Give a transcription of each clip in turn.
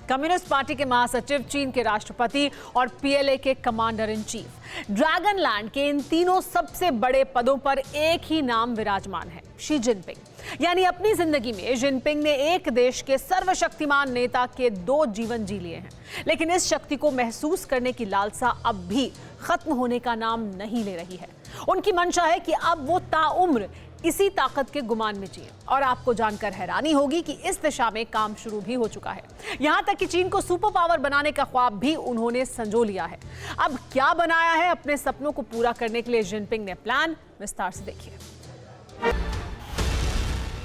Communist party के महासचिव, चीन के राष्ट्रपति और पीएलए के कमांडर इन चीफ। ड्रैगनलैंड के इन तीनों सबसे बड़े पदों पर एक ही नाम विराजमान है, शी जिनपिंग। यानी अपनी जिंदगी में जिनपिंग ने एक देश के सर्वशक्तिमान नेता के 2 जीवन जी लिए हैं, लेकिन इस शक्ति को महसूस करने की लालसा अब भी खत्म होने का नाम नहीं ले रही है। उनकी मंशा है कि अब वो ताउम्र इसी ताकत के गुमान में जिए। और आपको जानकर हैरानी होगी कि इस दिशा में काम शुरू भी हो चुका है। यहां तक कि चीन को सुपर पावर बनाने का ख्वाब भी उन्होंने संजो लिया है। अब क्या बनाया है अपने सपनों को पूरा करने के लिए जिनपिंग ने प्लान, विस्तार से देखिए।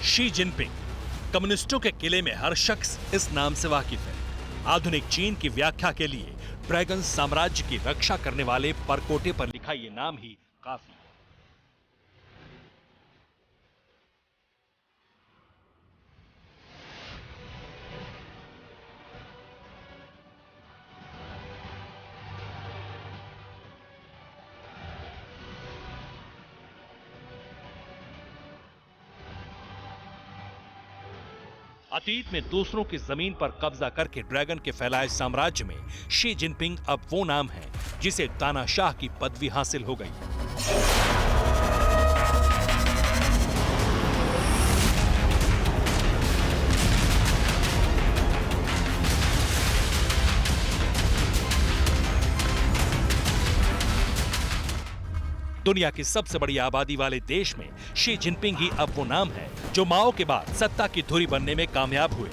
शी जिनपिंग, कम्युनिस्टों के किले में हर शख्स इस नाम से वाकिफ है। आधुनिक चीन की व्याख्या के लिए ड्रैगन साम्राज्य की रक्षा करने वाले परकोटे पर लिखा ये नाम ही काफी है। अतीत में दूसरों की जमीन पर कब्जा करके ड्रैगन के फैलाए साम्राज्य में शी जिनपिंग अब वो नाम है जिसे तानाशाह की पदवी हासिल हो गई। दुनिया की सबसे बड़ी आबादी वाले देश में शी जिनपिंग ही अब वो नाम है जो माओ के बाद सत्ता की धुरी बनने में कामयाब हुए।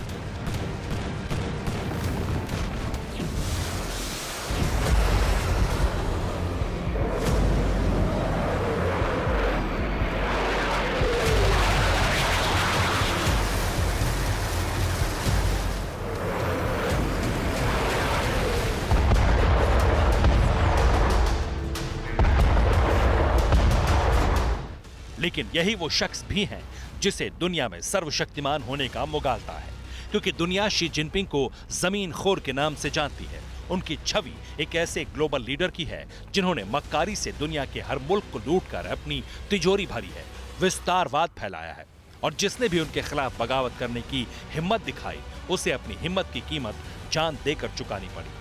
लेकिन यही वो शख्स भी हैं जिसे दुनिया में सर्वशक्तिमान होने का मुगालता है, क्योंकि दुनिया शी जिनपिंग को जमीन खोर के नाम से जानती है। उनकी छवि एक ऐसे ग्लोबल लीडर की है जिन्होंने मक्कारी से दुनिया के हर मुल्क को लूटकर अपनी तिजोरी भरी है, विस्तारवाद फैलाया है, और जिसने भी उनके खिलाफ बगावत करने की हिम्मत दिखाई उसे अपनी हिम्मत की कीमत जान देकर चुकानी पड़ी।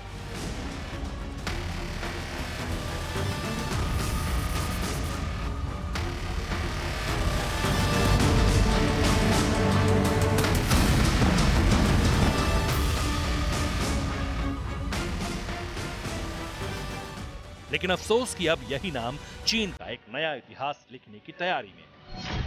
लेकिन अफसोस कि अब यही नाम चीन का एक नया इतिहास लिखने की तैयारी में है।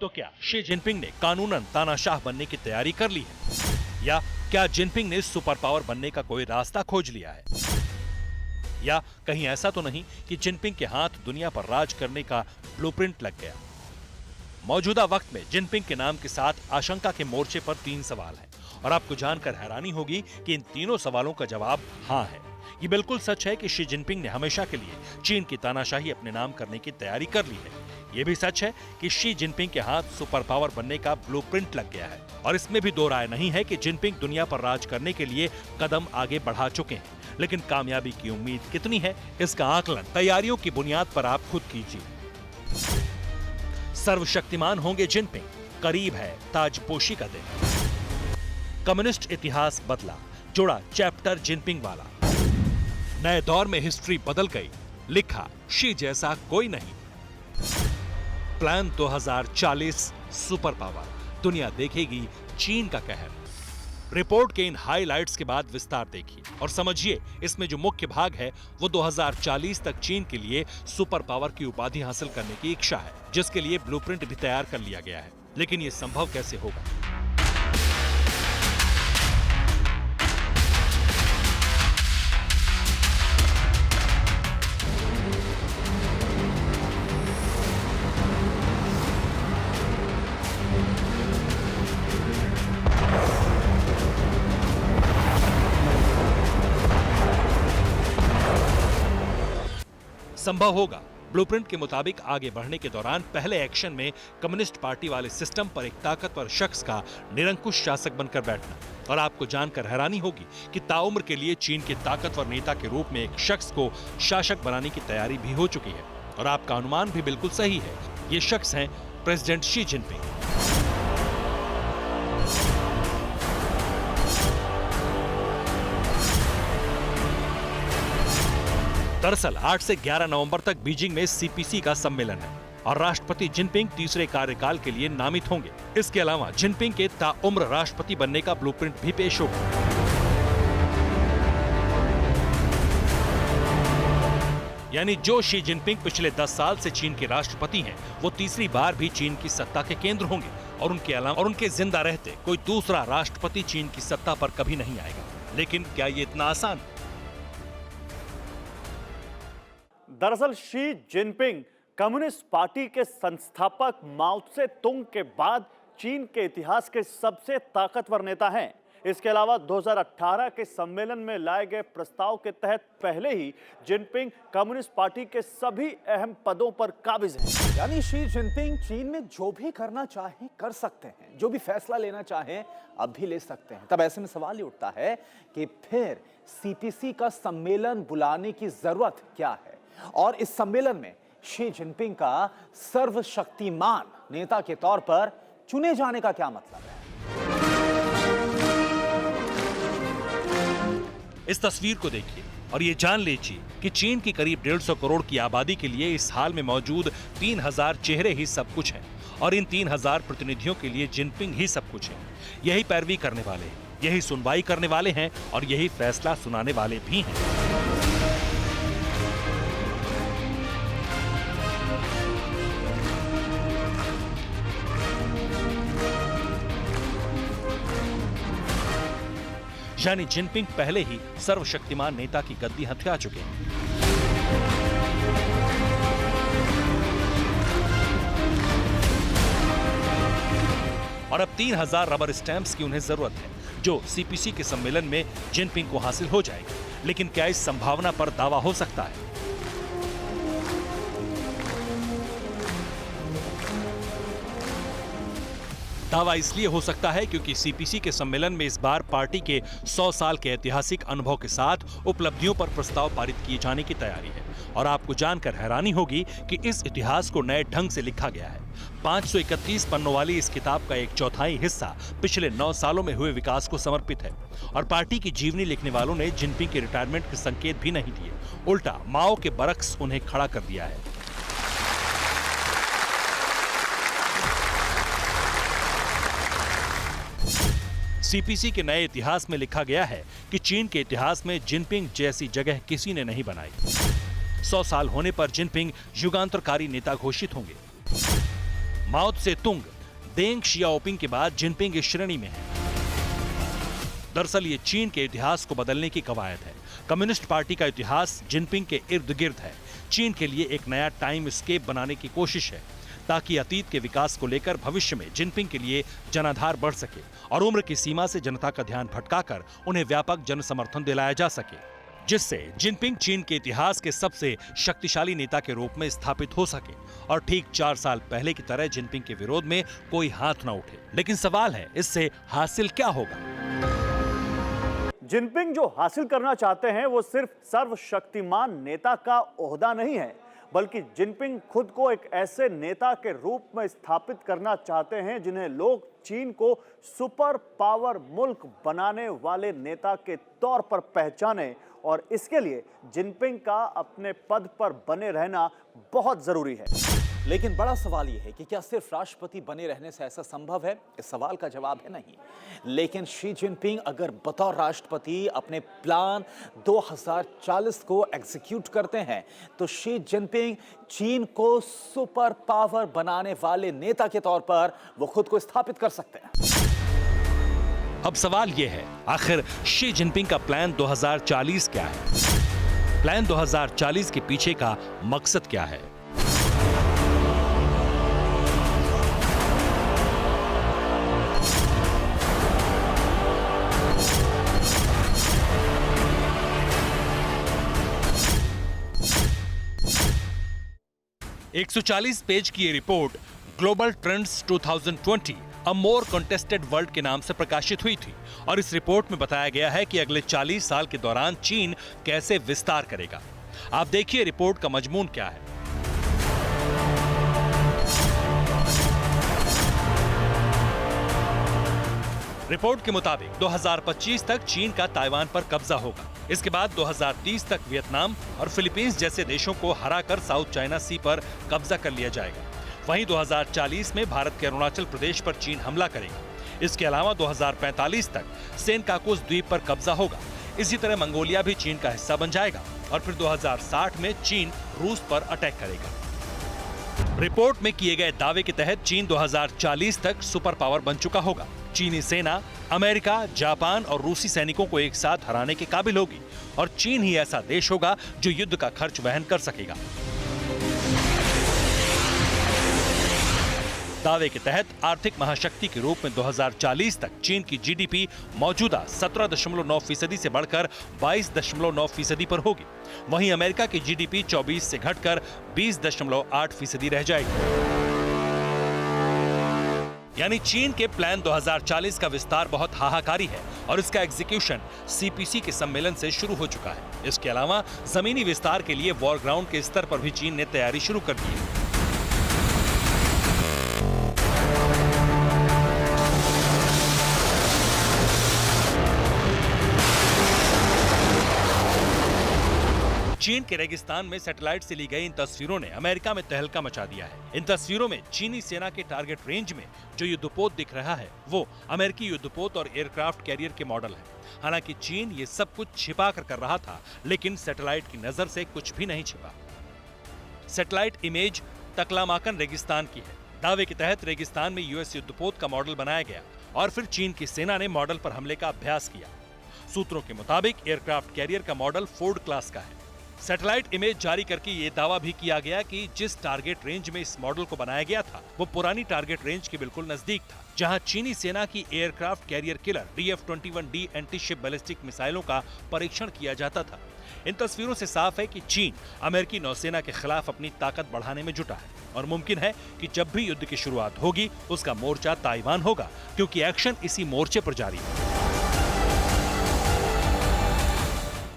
तो क्या शी जिनपिंग ने कानूनन तानाशाह बनने की तैयारी कर ली है, या क्या जिनपिंग ने सुपर पावर बनने का कोई रास्ता खोज लिया है, या कहीं ऐसा तो नहीं कि जिनपिंग के हाथ दुनिया पर राज करने का ब्लूप्रिंट लग गया। मौजूदा वक्त में जिनपिंग के नाम के साथ आशंका के मोर्चे पर 3 सवाल हैं, और आपको जानकर हैरानी होगी कि इन तीनों सवालों का जवाब हाँ है। ये बिल्कुल सच है कि शी जिनपिंग ने हमेशा के लिए चीन की तानाशाही अपने नाम करने की तैयारी कर ली है। ये भी सच है कि शी जिनपिंग के हाथ सुपर पावर बनने का ब्लूप्रिंट लग गया है, और इसमें भी दो राय नहीं है कि जिनपिंग दुनिया पर राज करने के लिए कदम आगे बढ़ा चुके हैं। लेकिन कामयाबी की उम्मीद कितनी है, इसका आकलन तैयारियों की बुनियाद पर आप खुद कीजिए। सर्वशक्तिमान होंगे जिनपिंग, करीब है ताजपोशी का दिन। कम्युनिस्ट इतिहास बदला, जुड़ा चैप्टर जिनपिंग वाला। नए दौर में हिस्ट्री बदल गई, लिखा शी जैसा कोई नहीं। प्लान 2040 सुपर पावर, दुनिया देखेगी चीन का कहर। रिपोर्ट के इन हाइलाइट्स के बाद विस्तार देखिए और समझिए इसमें जो मुख्य भाग है वो 2040 तक चीन के लिए सुपर पावर की उपाधि हासिल करने की इच्छा है, जिसके लिए ब्लूप्रिंट भी तैयार कर लिया गया है। लेकिन ये संभव कैसे होगा? संभव होगा, ब्लूप्रिंट के मुताबिक आगे बढ़ने के दौरान पहले एक्शन में कम्युनिस्ट पार्टी वाले सिस्टम पर एक ताकतवर शख्स का निरंकुश शासक बनकर बैठना। और आपको जानकर हैरानी होगी कि ताउम्र के लिए चीन के ताकतवर नेता के रूप में एक शख्स को शासक बनाने की तैयारी भी हो चुकी है। और आपका अनुमान भी बिल्कुल सही है, ये शख्स हैं प्रेसिडेंट शी जिनपिंग। दरअसल 8 से 11 नवंबर तक बीजिंग में सीपीसी का सम्मेलन है और राष्ट्रपति जिनपिंग तीसरे कार्यकाल के लिए नामित होंगे। इसके अलावा जिनपिंग के ताउम्र राष्ट्रपति बनने का ब्लूप्रिंट भी पेश होगा। यानी जो शी जिनपिंग पिछले 10 साल से चीन के राष्ट्रपति हैं, वो तीसरी बार भी चीन की सत्ता के केंद्र होंगे और उनके अलावा और उनके जिंदा रहते कोई दूसरा राष्ट्रपति चीन की सत्ता पर कभी नहीं आएगा। लेकिन क्या ये इतना आसान? दरअसल शी जिनपिंग कम्युनिस्ट पार्टी के संस्थापक माओ त्से तुंग के बाद चीन के इतिहास के सबसे ताकतवर नेता हैं। इसके अलावा 2018 के सम्मेलन में लाए गए प्रस्ताव के तहत पहले ही जिनपिंग कम्युनिस्ट पार्टी के सभी अहम पदों पर काबिज हैं। यानी शी जिनपिंग चीन में जो भी करना चाहे कर सकते हैं, जो भी फैसला लेना चाहे अब भी ले सकते हैं। तब ऐसे में सवाल ये उठता है कि फिर सीपीसी का सम्मेलन बुलाने की जरूरत क्या है और इस सम्मेलन में शी जिनपिंग का सर्वशक्तिमान नेता के तौर पर चुने जाने का क्या मतलब है? इस तस्वीर को देखिए और ये जान लीजिए कि चीन की करीब 150 करोड़ की आबादी के लिए इस हाल में मौजूद 3000 चेहरे ही सब कुछ हैं और इन 3000 प्रतिनिधियों के लिए जिनपिंग ही सब कुछ है। यही पैरवी करने वाले, यही सुनवाई करने वाले हैं और यही फैसला सुनाने वाले भी हैं। यानी जिनपिंग पहले ही सर्वशक्तिमान नेता की गद्दी हथिया चुके हैं। और अब 3000 रबर स्टैंप्स की उन्हें जरूरत है, जो सीपीसी के सम्मेलन में जिनपिंग को हासिल हो जाएगी। लेकिन क्या इस संभावना पर दावा हो सकता है? दावा इसलिए हो सकता है क्योंकि सीपीसी के सम्मेलन में इस बार पार्टी के 100 साल के ऐतिहासिक अनुभव के साथ उपलब्धियों पर प्रस्ताव पारित किए जाने की तैयारी है। और आपको जानकर हैरानी होगी कि इस इतिहास को नए ढंग से लिखा गया है। 531 पन्नों वाली इस किताब का 1/4 हिस्सा पिछले 9 सालों में हुए विकास को समर्पित है। और पार्टी की जीवनी लिखने वालों ने जिनपिंग के रिटायरमेंट के संकेत भी नहीं दिए, उल्टा माओ के बरक्स उन्हें खड़ा कर दिया है। सीपीसी के नए इतिहास में लिखा गया है कि चीन के इतिहास में जिनपिंग जैसी जगह किसी ने नहीं बनाई। 100 साल होने पर जिनपिंग युगांतरकारी नेता घोषित होंगे। माओ त्से तुंग, देंग शियाओपिंग के बाद जिनपिंग इस श्रेणी में है। दरअसल ये चीन के इतिहास को बदलने की कवायद है। कम्युनिस्ट पार्टी का इतिहास जिनपिंग के इर्द गिर्द है। चीन के लिए एक नया टाइम स्केप बनाने की कोशिश है ताकि अतीत के विकास को लेकर भविष्य में जिनपिंग के लिए जनाधार बढ़ सके और उम्र की सीमा से जनता का ध्यान भटकाकर उन्हें व्यापक जन समर्थन दिलाया जा सके, जिससे जिनपिंग चीन के इतिहास के सबसे शक्तिशाली नेता के रूप में स्थापित हो सके और ठीक 4 साल पहले की तरह जिनपिंग के विरोध में कोई हाथ न उठे। लेकिन सवाल है, इससे हासिल क्या होगा? जिनपिंग जो हासिल करना चाहते हैं वो सिर्फ सर्वशक्तिमान नेता का ओहदा नहीं है, बल्कि जिनपिंग खुद को एक ऐसे नेता के रूप में स्थापित करना चाहते हैं जिन्हें लोग चीन को सुपर पावर मुल्क बनाने वाले नेता के तौर पर पहचाने। और इसके लिए जिनपिंग का अपने पद पर बने रहना बहुत जरूरी है। लेकिन बड़ा सवाल यह है कि क्या सिर्फ राष्ट्रपति बने रहने से ऐसा संभव है? इस सवाल का जवाब है नहीं। लेकिन शी जिनपिंग अगर बतौर राष्ट्रपति अपने प्लान 2040 को एग्जीक्यूट करते हैं तो शी जिनपिंग चीन को सुपर पावर बनाने वाले नेता के तौर पर वो खुद को स्थापित कर सकते हैं। अब सवाल यह है, आखिर शी जिनपिंग का प्लान 2040 क्या है? प्लान 2040 के पीछे का मकसद क्या है? 140 पेज की ये रिपोर्ट ग्लोबल ट्रेंड्स 2020 अ मोर कंटेस्टेड वर्ल्ड के नाम से प्रकाशित हुई थी और इस रिपोर्ट में बताया गया है कि अगले 40 साल के दौरान चीन कैसे विस्तार करेगा। आप देखिए रिपोर्ट का मजमून क्या है। रिपोर्ट के मुताबिक 2025 तक चीन का ताइवान पर कब्जा होगा। इसके बाद 2030 तक वियतनाम और फिलीपींस जैसे देशों को हराकर साउथ चाइना सी पर कब्जा कर लिया जाएगा। वहीं 2040 में भारत के अरुणाचल प्रदेश पर चीन हमला करेगा। इसके अलावा 2045 तक सेनकाकुस द्वीप पर कब्जा होगा। इसी तरह मंगोलिया भी चीन का हिस्सा बन जाएगा और फिर 2060 में चीन रूस पर अटैक करेगा। रिपोर्ट में किए गए दावे के तहत चीन 2040 तक सुपर पावर बन चुका होगा। चीनी सेना अमेरिका, जापान और रूसी सैनिकों को एक साथ हराने के काबिल होगी और चीन ही ऐसा देश होगा जो युद्ध का खर्च वहन कर सकेगा। दावे के तहत आर्थिक महाशक्ति के रूप में 2040 तक चीन की जीडीपी मौजूदा 17.9% से बढ़कर 22.9% पर होगी। वहीं अमेरिका की जीडीपी 24 से घटकर 20.8% रह जाएगी। यानी चीन के प्लान 2040 का विस्तार बहुत हाहाकारी है और इसका एग्जीक्यूशन सीपीसी के सम्मेलन से शुरू हो चुका है। इसके अलावा जमीनी विस्तार के लिए वॉर ग्राउंड के स्तर पर भी चीन ने तैयारी शुरू कर दी है। चीन के रेगिस्तान में सैटेलाइट से ली गई इन तस्वीरों ने अमेरिका में तहलका मचा दिया है। इन तस्वीरों में चीनी सेना के टारगेट रेंज में जो युद्धपोत दिख रहा है वो अमेरिकी युद्धपोत और एयरक्राफ्ट कैरियर के मॉडल है। हालांकि चीन ये सब कुछ छिपा कर रहा था, लेकिन सैटेलाइट की नजर से कुछ भी नहीं छिपा। सैटेलाइट इमेज तकलामाकन रेगिस्तान की है। दावे के तहत रेगिस्तान में यूएस युद्धपोत का मॉडल बनाया गया और फिर चीन की सेना ने मॉडल पर हमले का अभ्यास किया। सूत्रों के मुताबिक एयरक्राफ्ट कैरियर का मॉडल फोर्ड क्लास का है। सैटेलाइट इमेज जारी करके ये दावा भी किया गया कि जिस टारगेट रेंज में इस मॉडल को बनाया गया था वो पुरानी टारगेट रेंज के बिल्कुल नजदीक था, जहां चीनी सेना की aircraft carrier killer DF-21D anti-ship ballistic मिसाइलों का परीक्षण किया जाता था। इन तस्वीरों से साफ है कि चीन अमेरिकी नौसेना के खिलाफ अपनी ताकत बढ़ाने में जुटा है और मुमकिन है कि जब भी युद्ध की शुरुआत होगी उसका मोर्चा ताइवान होगा, क्योंकि एक्शन इसी मोर्चे पर जारी है।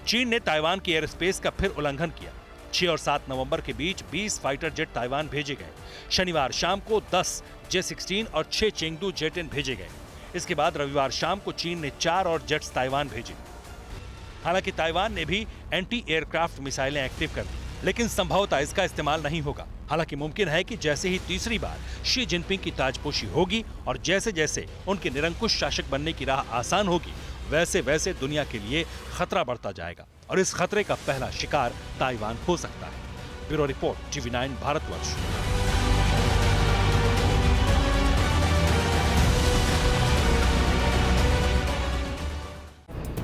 चीन ने ताइवान की एयर स्पेस का फिर उल्लंघन किया। 6 और 7 नवंबर के बीच 20 फाइटर जेट ताइवान भेजे गए। शनिवार शाम को 10 J-16 और 6 चेंगडू J-10 भेजे गए। इसके बाद रविवार शाम को चीन ने 4 और जेट्स ताइवान भेजे। हालांकि ताइवान ने भी एंटी एयरक्राफ्ट मिसाइलें एक्टिव कर दी, लेकिन संभवतः इसका इस्तेमाल नहीं होगा। हालांकि मुमकिन है कि जैसे ही तीसरी बार शी जिनपिंग की ताजपोशी होगी और जैसे जैसे उनके निरंकुश शासक बनने की राह आसान होगी, वैसे वैसे दुनिया के लिए खतरा बढ़ता जाएगा और इस खतरे का पहला शिकार ताइवान हो सकता है। Bureau report, TV9 Bharatvarsh.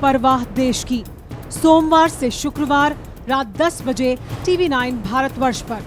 परवाह देश की, सोमवार से शुक्रवार रात 10 बजे TV9 भारतवर्ष पर।